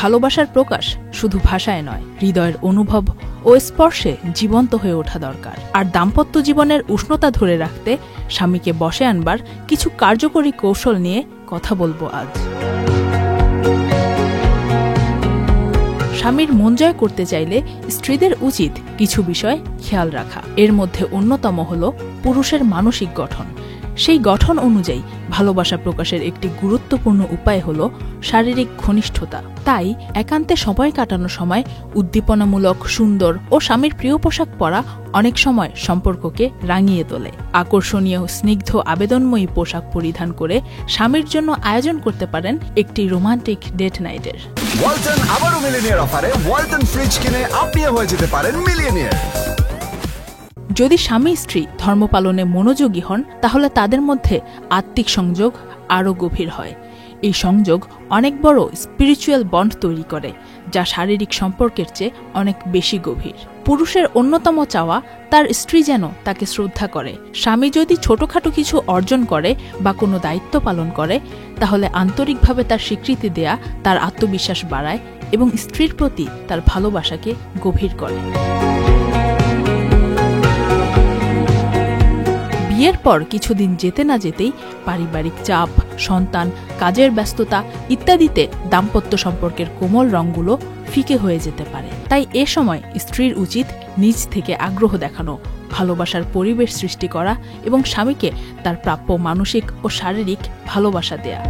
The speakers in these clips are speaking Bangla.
ভালোবাসার প্রকাশ শুধু ভাষায় নয়, হৃদয়ের অনুভব ও স্পর্শে জীবন্ত হয়ে ওঠা দরকার। আর দাম্পত্য জীবনের উষ্ণতা ধরে রাখতে স্বামীকে বশে আনবার কিছু কার্যকরী কৌশল নিয়ে কথা বলবো আজ। স্বামীর মন জয় করতে চাইলে স্ত্রীদের উচিত কিছু বিষয় খেয়াল রাখা। এর মধ্যে অন্যতম হল পুরুষের মানসিক গঠন। সেই গঠন অনুযায়ী ভালোবাসা প্রকাশের একটি গুরুত্বপূর্ণ উপায় হল শারীরিক ঘনিষ্ঠতা। তাই একান্তে সময় কাটানোর সময় উদ্দীপনামূলক, সুন্দর ও স্বামীর প্রিয় পোশাক পরা অনেক সময় সম্পর্ককে রাঙিয়ে তোলে। আকর্ষণীয়, স্নিগ্ধ, আবেদনময়ী পোশাক পরিধান করে স্বামীর জন্য আয়োজন করতে পারেন একটি রোমান্টিক ডেট নাইটের। ওয়ালটন আবারও মিলিয়নিয়ার অফারে ওয়ালটন ফ্রিজ কিনে আপনিও হয়ে যেতে পারেন মিলিয়নিয়ার। যদি স্বামী স্ত্রী ধর্ম পালনে মনোযোগী হন, তাহলে তাদের মধ্যে আত্মিক সংযোগ আরও গভীর হয়। এই সংযোগ অনেক বড় স্পিরিচুয়াল বন্ড তৈরি করে, যা শারীরিক সম্পর্কের চেয়ে অনেক বেশি গভীর। পুরুষের অন্যতম চাওয়া তার স্ত্রী যেন তাকে শ্রদ্ধা করে। স্বামী যদি ছোটখাটো কিছু অর্জন করে বা কোনো দায়িত্ব পালন করে, তাহলে আন্তরিকভাবে তার স্বীকৃতি দেয়া তার আত্মবিশ্বাস বাড়ায় এবং স্ত্রীর প্রতি তার ভালোবাসাকে গভীর করে। বিয়ের পর কিছুদিন যেতে না যেতেই পারিবারিক চাপ, সন্তান, কাজের ব্যস্ততা ইত্যাদিতে দাম্পত্য সম্পর্কের কোমল রঙগুলো ফিকে হয়ে যেতে পারে। তাই এ সময় স্ত্রীর উচিত নিজ থেকে আগ্রহ দেখানো, ভালোবাসার পরিবেশ সৃষ্টি করা এবং স্বামীকে তার প্রাপ্য মানসিক ও শারীরিক ভালোবাসা দেয়া।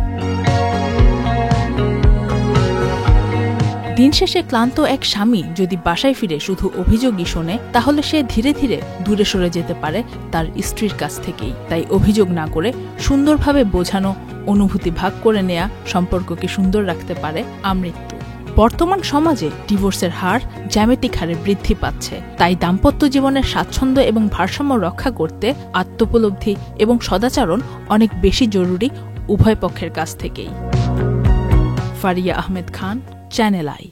দিন শেষে ক্লান্ত এক স্বামী যদি বাসায় ফিরে শুধু অভিযোগই শোনে, তাহলে সে ধীরে ধীরে দূরে সরে যেতে পারে তার স্ত্রীর কাছ থেকেই। তাই অভিযোগ না করে সুন্দরভাবে বোঝানো, অনুভূতি ভাগ করে নেয়া সম্পর্ককে সুন্দর রাখতে পারে আমৃত্যু। বর্তমান সমাজে ডিভোর্সের হার জ্যামিতিক হারে বৃদ্ধি পাচ্ছে। তাই দাম্পত্য জীবনের স্বাচ্ছন্দ্য এবং ভারসাম্য রক্ষা করতে আত্মোপলব্ধি এবং সদাচরণ অনেক বেশি জরুরি উভয় পক্ষের কাছ থেকেই। Faria Ahmed Khan, channel I.